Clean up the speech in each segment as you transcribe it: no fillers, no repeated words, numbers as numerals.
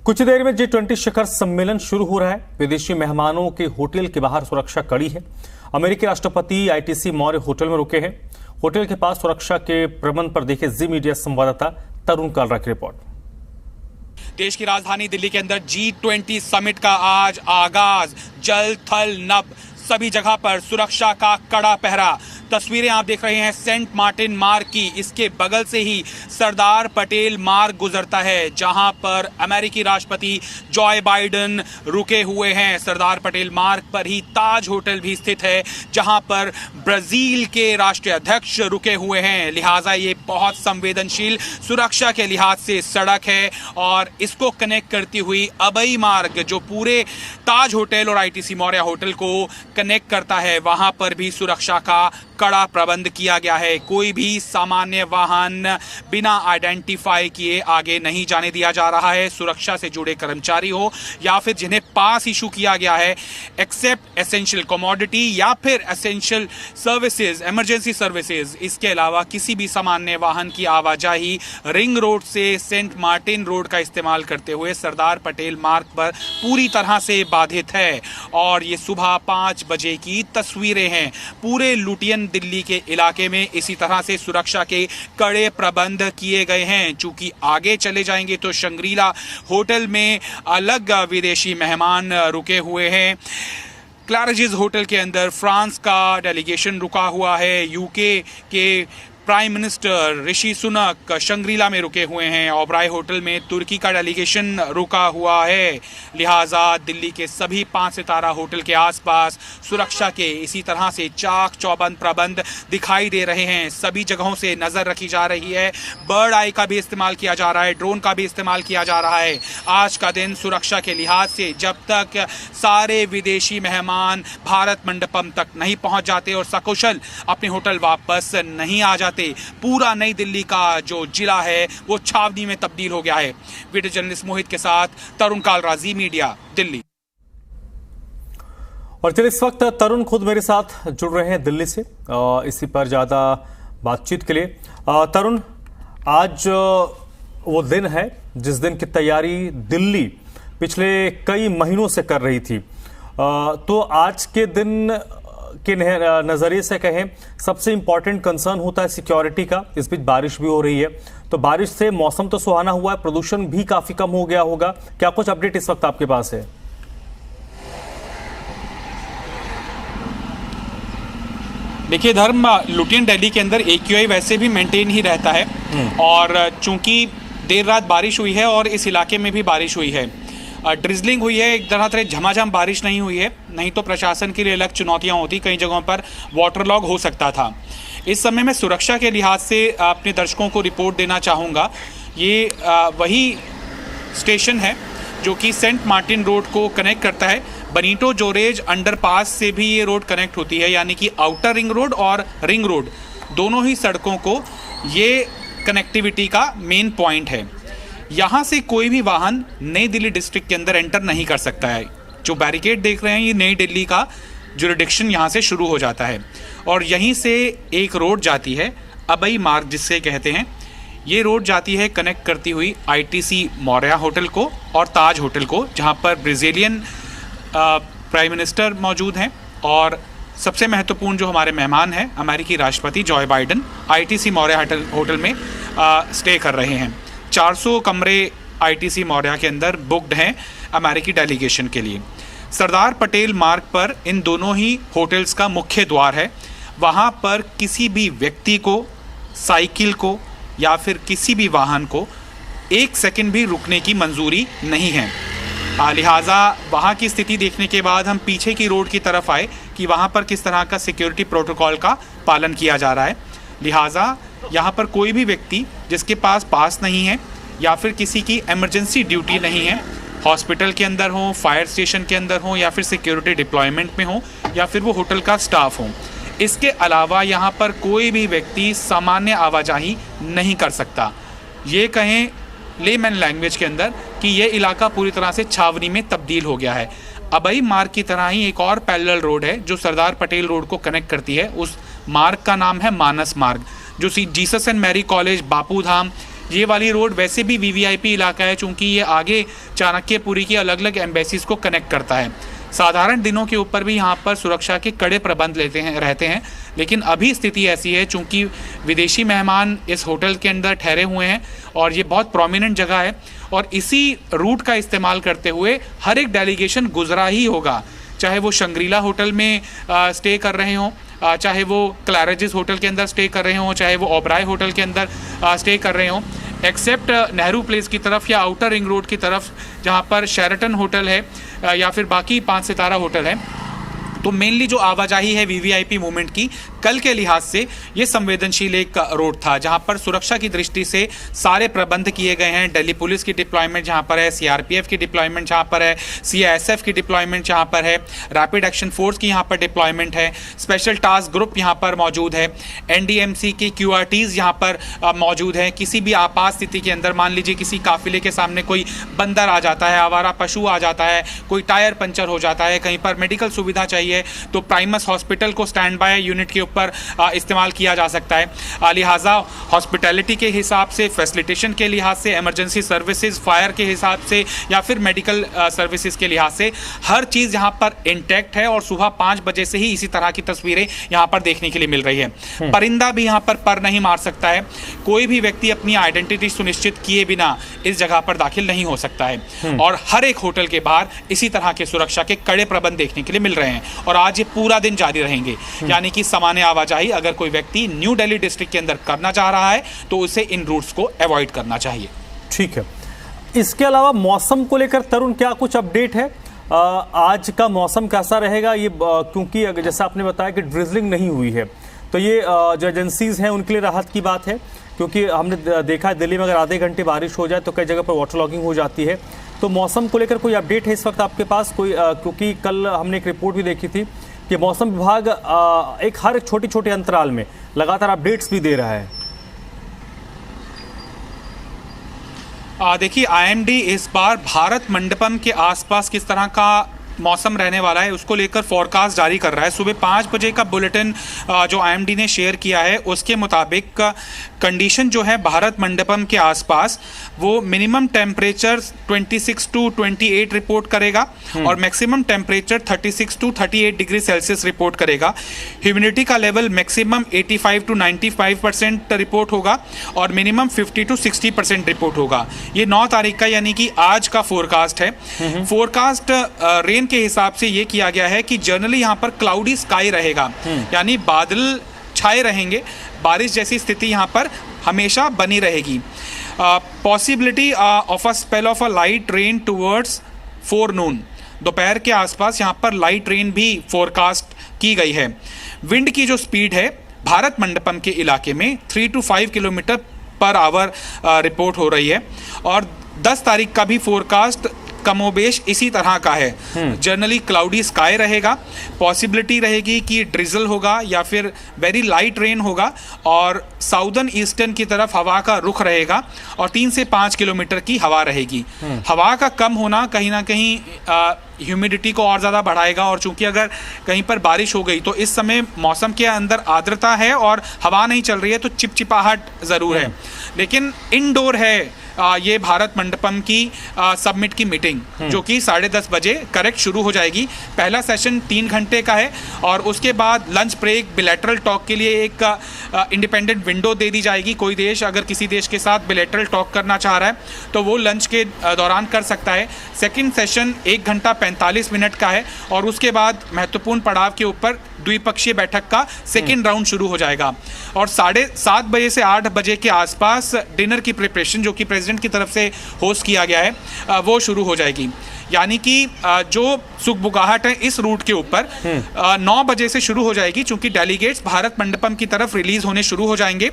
कुछ देर में G20 शिखर सम्मेलन शुरू हो रहा है। विदेशी मेहमानों के होटल के बाहर सुरक्षा कड़ी है। अमेरिकी राष्ट्रपति आईटीसी मौर्य होटल में रुके हैं। होटल के पास सुरक्षा के प्रबंध पर देखे जी मीडिया संवाददाता तरुण कालरा की रिपोर्ट। देश की राजधानी दिल्ली के अंदर G20 समिट का आज आगाज। जल थल नभ सभी जगह पर सुरक्षा का कड़ा पहरा। तस्वीरें आप देख रहे हैं सेंट मार्टिन मार्ग की। इसके बगल से ही सरदार पटेल मार्ग गुजरता है, जहां पर अमेरिकी राष्ट्रपति जॉय बाइडेन रुके हुए हैं। सरदार पटेल मार्ग पर ही ताज होटल भी स्थित है, जहां पर ब्राजील के राष्ट्रीय अध्यक्ष रुके हुए हैं। लिहाजा ये बहुत संवेदनशील सुरक्षा के लिहाज से सड़क है और इसको कनेक्ट करती हुई अबई मार्ग जो पूरे ताज होटल और आईटीसी मौर्य होटल को कनेक्ट करता है, वहां पर भी सुरक्षा का कड़ा प्रबंध किया गया है। कोई भी सामान्य वाहन बिना आइडेंटिफाई किए आगे नहीं जाने दिया जा रहा है। सुरक्षा से जुड़े कर्मचारी हो या फिर जिन्हें पास इशू किया गया है, एक्सेप्ट एसेंशियल कमोडिटी या फिर एसेंशियल सर्विसेज, इमरजेंसी सर्विसेज, इसके अलावा किसी भी सामान्य वाहन की आवाजाही रिंग रोड से सेंट मार्टिन रोड का इस्तेमाल करते हुए सरदार पटेल मार्ग पर पूरी तरह से बाधित है। और ये सुबह 5 बजे की तस्वीरें हैं। पूरे लुटियन दिल्ली के इलाके में इसी तरह से सुरक्षा के कड़े प्रबंध किए गए हैं। चूंकि आगे चले जाएंगे तो शंग्रीला होटल में अलग विदेशी मेहमान रुके हुए हैं। क्लैरिज होटल के अंदर फ्रांस का डेलीगेशन रुका हुआ है। यूके के prime minister Rishi Sunak Shangrila में रुके हुए हैं। ओबराय होटल में तुर्की का डेलीगेशन रुका हुआ है। लिहाजा दिल्ली के सभी 5 सितारा होटल के आसपास सुरक्षा के इसी तरह से चाक चौबंद प्रबंध दिखाई दे रहे हैं। सभी जगहों से नजर रखी जा रही है। बर्ड आई का भी इस्तेमाल किया जा रहा है, ड्रोन का भी इस्तेमाल किया जा रहा है। आज का दिन सुरक्षा के लिहाज से जब तक सारे विदेशी मेहमान भारत मंडपम तक नहीं पहुंच जाते और सकुशल अपने होटल वापस नहीं आ जाते, पूरा नई दिल्ली का जो जिला है वो छावनी में तब्दील हो गया है। वीडियो जर्नलिस्ट मोहित के साथ तरुण कालरा, जी मीडिया, दिल्ली। और चलिए इस वक्त तरुण खुद मेरे साथ जुड़ रहे हैं दिल्ली से इसी पर ज्यादा बातचीत के लिए। तरुण, आज वो दिन है जिस दिन की तैयारी दिल्ली पिछले कई महीनों से कर रही थी। तो आज के दिन के नजरिए से कहें, सबसे इंपॉर्टेंट कंसर्न होता है सिक्योरिटी का। इस बीच बारिश भी हो रही है, तो बारिश से मौसम तो सुहाना हुआ है, प्रदूषण भी काफी कम हो गया होगा। क्या कुछ अपडेट इस वक्त आपके पास है? देखिए धर्म, लुटियन दिल्ली के अंदर AQI वैसे भी मेंटेन ही रहता है और चूंकि देर रात बारिश हुई है और इस इलाके में भी बारिश हुई है, ड्रिजलिंग हुई है, एक तरह झमाझम बारिश नहीं हुई है। नहीं तो प्रशासन के लिए अलग चुनौतियां होती, कई जगहों पर वाटर लॉग हो सकता था। इस समय मैं सुरक्षा के लिहाज से अपने दर्शकों को रिपोर्ट देना चाहूँगा। ये वही स्टेशन है जो कि सेंट मार्टिन रोड को कनेक्ट करता है। बनीटो जोरेज अंडरपास से भी ये रोड कनेक्ट होती है, यानी कि आउटर रिंग रोड और रिंग रोड दोनों ही सड़कों को ये कनेक्टिविटी का मेन पॉइंट है। यहाँ से कोई भी वाहन नई दिल्ली डिस्ट्रिक्ट के अंदर एंटर नहीं कर सकता है। जो बैरिकेड देख रहे हैं, ये नई दिल्ली का जुरिडिक्शन यहाँ से शुरू हो जाता है और यहीं से एक रोड जाती है, अबई मार्ग जिससे कहते हैं। ये रोड जाती है कनेक्ट करती हुई आईटीसी मौर्य होटल को और ताज होटल को, जहाँ पर ब्राज़ीलियन प्राइम मिनिस्टर मौजूद हैं और सबसे महत्वपूर्ण जो हमारे मेहमान हैं, अमेरिकी राष्ट्रपति Joy Biden ITC Maurya hotel में स्टे कर रहे हैं। 400 कमरे आईटीसी मौर्य के अंदर बुक्ड हैं अमेरिकी डेलीगेशन के लिए। सरदार पटेल मार्ग पर इन दोनों ही होटल्स का मुख्य द्वार है। वहाँ पर किसी भी व्यक्ति को, साइकिल को या फिर किसी भी वाहन को 1 सेकंड भी रुकने की मंजूरी नहीं है। लिहाजा वहाँ की स्थिति देखने के बाद हम पीछे की रोड की तरफ आए कि वहाँ पर किस तरह का सिक्योरिटी प्रोटोकॉल का पालन किया जा रहा है। लिहाजा यहाँ पर कोई भी व्यक्ति जिसके पास नहीं है या फिर किसी की इमरजेंसी ड्यूटी नहीं है, हॉस्पिटल के अंदर हो, फायर स्टेशन के अंदर हो या फिर सिक्योरिटी डिप्लॉयमेंट में हो या फिर वो होटल का स्टाफ हो, इसके अलावा यहाँ पर कोई भी व्यक्ति सामान्य आवाजाही नहीं कर सकता। ये कहें लेमैन लैंग्वेज के अंदर कि ये इलाका पूरी तरह से छावनी में तब्दील हो गया है। अबई मार्ग की तरह ही एक और पैरेलल रोड है जो सरदार पटेल रोड को कनेक्ट करती है। उस मार्ग का नाम है मानस मार्ग, जो Jesus and Mary college, Bapu Dham, ये वाली रोड वैसे भी वीवीआईपी इलाका है, चूँकि ये आगे चाणक्यपुरी की अलग अलग एम्बेसीज को कनेक्ट करता है। साधारण दिनों के ऊपर भी यहाँ पर सुरक्षा के कड़े प्रबंध रहते हैं, लेकिन अभी स्थिति ऐसी है चूँकि विदेशी मेहमान इस होटल के अंदर ठहरे हुए हैं और ये बहुत प्रोमिनेंट जगह है और इसी रूट का इस्तेमाल करते हुए हर एक डेलीगेशन गुजरा ही होगा, चाहे वो शंग्रीला होटल में स्टे कर रहे हों, चाहे वो क्लैरेजिस होटल के अंदर स्टे कर रहे हों, चाहे वो ओबराय होटल के अंदर स्टे कर रहे हों, एक्सेप्ट नेहरू प्लेस की तरफ या आउटर रिंग रोड की तरफ जहाँ पर शेराटन होटल है या फिर बाकी 5 सितारा होटल है। तो मेनली जो आवाजाही है वीवीआईपी मूवमेंट की कल के लिहाज से ये संवेदनशील एक रोड था जहां पर सुरक्षा की दृष्टि से सारे प्रबंध किए गए हैं। दिल्ली पुलिस की डिप्लॉयमेंट जहां पर है, सीआरपीएफ की डिप्लॉयमेंट जहां पर है, सीआईएसएफ की डिप्लॉयमेंट जहां पर है, रैपिड एक्शन फोर्स की यहां पर डिप्लॉयमेंट है, स्पेशल टास्क ग्रुप यहां पर मौजूद है, एनडीएमसी की क्यूआरटीज यहां पर मौजूद है। किसी भी आपात स्थिति के अंदर मान लीजिए किसी काफिले के सामने कोई बंदर आ जाता है, आवारा पशु आ जाता है, कोई टायर पंचर हो जाता है, कहीं पर मेडिकल सुविधा चाहिए तो प्राइमस हॉस्पिटल को स्टैंड बाय यूनिट के ऊपर इस्तेमाल किया जा सकता है। लिहाजा हॉस्पिटैलिटी के हिसाब से, फैसिलिटेशन के लिहाज से, इमरजेंसी सर्विसेज, फायर के हिसाब से या फिर मेडिकल सर्विसेज के लिहाज से हर चीज़ यहाँ पर इंटैक्ट है और सुबह 5 बजे से ही इसी तरह की तस्वीरें यहाँ पर देखने के लिए मिल रही है। परिंदा भी यहाँ पर पर नहीं मार सकता है, कोई भी व्यक्ति अपनी आइडेंटिटी सुनिश्चित किए बिना इस जगह पर दाखिल नहीं हो सकता है और हर एक होटल के बाहर इसी तरह के सुरक्षा के कड़े प्रबंध देखने के लिए मिल रहे हैं और आज ये पूरा दिन जारी रहेंगे। यानी कि सामान्य आवाजाही अगर कोई व्यक्ति न्यू दिल्ली डिस्ट्रिक्ट के अंदर करना चाह रहा है तो उसे इन रूट्स को अवॉइड करना चाहिए। ठीक है, इसके अलावा मौसम को लेकर तरुण क्या कुछ अपडेट है? आज का मौसम कैसा रहेगा ये, क्योंकि जैसा आपने बताया कि ड्रिजलिंग नहीं हुई है तो ये जो एजेंसीज हैं उनके लिए राहत की बात है, क्योंकि हमने देखा है दिल्ली में अगर आधे घंटे बारिश हो जाए तो कई जगह पर वाटर लॉगिंग हो जाती है। तो मौसम को लेकर कोई अपडेट है इस वक्त आपके पास कोई? क्योंकि कल हमने एक रिपोर्ट भी देखी थी कि मौसम विभाग एक हर छोटे छोटे अंतराल में लगातार अपडेट्स भी दे रहा है। देखिए, आईएमडी इस बार भारत मंडपम के आसपास किस तरह का मौसम रहने वाला है उसको लेकर फोरकास्ट जारी कर रहा है। सुबह 5 बजे का बुलेटिन जो आईएमडी ने शेयर किया है उसके मुताबिक कंडीशन जो है भारत मंडपम के आसपास वो मिनिमम टेम्परेचर 26 टू 28 रिपोर्ट करेगा और maximum temperature 36 to 38 degree Celsius report करेगा। ह्यूमिडिटी का लेवल मैक्सिमम 85 टू 95% रिपोर्ट होगा और मिनिमम 50 टू 60% रिपोर्ट होगा। ये 9 तारीख का यानी कि आज का फोरकास्ट है। फोरकास्ट रेन के हिसाब से ये किया गया है कि जनरली यहाँ पर क्लाउडी स्काई रहेगा, यानी बादल छाए रहेंगे, बारिश जैसी स्थिति यहाँ पर हमेशा बनी रहेगी। Possibility of a spell of a light rain towards 4 नून, दोपहर के आसपास यहाँ पर लाइट रेन भी फोरकास्ट की गई है। विंड की जो स्पीड है भारत मंडपम के इलाके में 3 to 5 kilometre per hour report हो रही है और 10 तारीख का भी फोरकास्ट कमोबेश इसी तरह का है। जनरली क्लाउडी स्काई रहेगा, पॉसिबिलिटी रहेगी कि ड्रिजल होगा या फिर वेरी लाइट रेन होगा और साउदर्न ईस्टर्न की तरफ हवा का रुख रहेगा और 3 से 5 किलोमीटर की हवा रहेगी। हवा का कम होना कहीं ना कहीं ह्यूमिडिटी को और ज़्यादा बढ़ाएगा और चूंकि अगर कहीं पर बारिश हो गई तो इस समय मौसम के अंदर आर्द्रता है और हवा नहीं चल रही है तो चिपचिपाहट ज़रूर है। लेकिन इनडोर है ये भारत मंडपम की सबमिट की मीटिंग जो कि 10:30 बजे करेक्ट शुरू हो जाएगी। पहला सेशन 3 घंटे का है और उसके बाद लंच ब्रेक, बिलैटरल टॉक के लिए एक इंडिपेंडेंट विंडो दे दी जाएगी। कोई देश अगर किसी देश के साथ बिलैटरल टॉक करना चाह रहा है तो वो लंच के दौरान कर सकता है। सेकेंड सेशन 1 घंटा 45 मिनट का है और उसके बाद महत्वपूर्ण पड़ाव के ऊपर द्विपक्षीय बैठक का सेकेंड राउंड शुरू हो जाएगा और 7:30 बजे से 8 बजे के आसपास डिनर की प्रिपरेशन जो कि प्रेसिडेंट की तरफ से होस्ट किया गया है वो शुरू हो जाएगी। यानी कि जो सुखबुगाहट है इस रूट के ऊपर 9 बजे से शुरू हो जाएगी चूंकि डेलीगेट्स भारत मंडपम की तरफ रिलीज होने शुरू हो जाएंगे।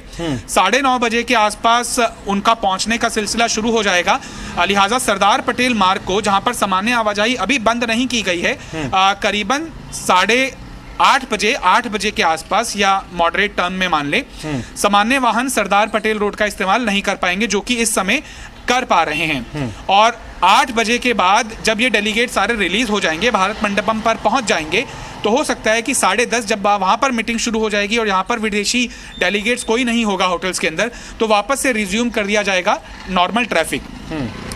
9:30 बजे के आसपास उनका पहुंचने का सिलसिला शुरू हो जाएगा। लिहाजा सरदार पटेल मार्ग को जहां पर सामान्य आवाजाही अभी बंद नहीं की गई है, करीबन 8 बजे के आसपास या मॉडरेट टर्न में मान ले सामान्य वाहन सरदार पटेल रोड का इस्तेमाल नहीं कर पाएंगे जो कि इस समय कर पा रहे हैं। और 8 बजे के बाद जब ये डेलीगेट सारे रिलीज हो जाएंगे, भारत मंडपम पर पहुंच जाएंगे, तो हो सकता है कि 10:30 जब वहाँ पर मीटिंग शुरू हो जाएगी और यहाँ पर विदेशी डेलीगेट्स कोई नहीं होगा होटल्स के अंदर, तो वापस से रिज्यूम कर दिया जाएगा नॉर्मल ट्रैफिक।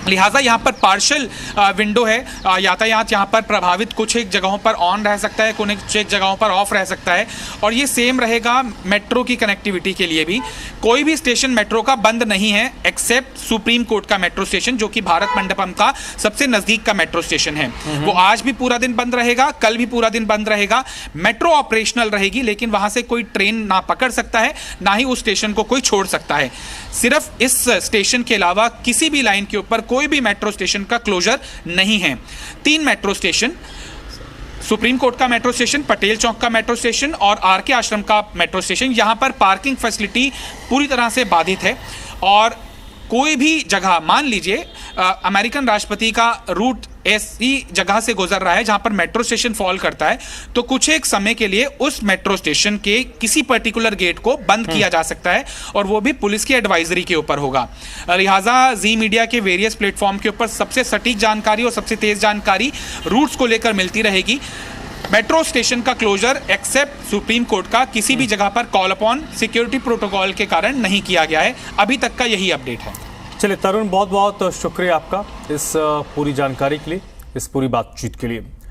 लिहाजा यहाँ पर पार्शल विंडो है, यातायात यहाँ पर प्रभावित कुछ एक जगहों पर ऑन रह सकता है, कुछ एक जगहों पर ऑफ रह सकता है। और ये सेम रहेगा मेट्रो की कनेक्टिविटी के लिए भी। कोई भी स्टेशन मेट्रो का बंद नहीं है एक्सेप्ट सुप्रीम कोर्ट का मेट्रो स्टेशन, जो कि भारत मंडपम का सबसे नजदीक का मेट्रो स्टेशन है। वो आज भी पूरा दिन बंद रहेगा, कल भी पूरा दिन बंद रहेगा। मेट्रो ऑपरेशनल रहेगी, लेकिन वहां से कोई ट्रेन ना पकड़ सकता है, ना ही उस स्टेशन को कोई छोड़ सकता है। सिर्फ इस स्टेशन के अलावा किसी भी लाइन के ऊपर कोई भी मेट्रो स्टेशन का क्लोजर नहीं है। 3 मेट्रो स्टेशन, सुप्रीम कोर्ट का मेट्रो स्टेशन, पटेल चौक का मेट्रो स्टेशन और आरके आश्रम का मेट्रो स्टेशन, यहां पर पार्किंग फैसिलिटी पूरी तरह से बाधित है। और कोई भी जगह, मान लीजिए अमेरिकन राष्ट्रपति का रूट ऐसी जगह से गुजर रहा है जहां पर मेट्रो स्टेशन फॉल करता है, तो कुछ एक समय के लिए उस मेट्रो स्टेशन के किसी पर्टिकुलर गेट को बंद किया जा सकता है, और वो भी पुलिस की एडवाइजरी के ऊपर होगा। लिहाजा जी मीडिया के वेरियस प्लेटफॉर्म के ऊपर सबसे सटीक जानकारी और सबसे तेज जानकारी रूट्स को लेकर मिलती रहेगी। मेट्रो स्टेशन का क्लोजर एक्सेप्ट सुप्रीम कोर्ट का किसी भी जगह पर कॉल अपॉन सिक्योरिटी प्रोटोकॉल के कारण नहीं किया गया है। अभी तक का यही अपडेट है। चलिए तरुण, बहुत बहुत शुक्रिया आपका इस पूरी जानकारी के लिए, इस पूरी बातचीत के लिए।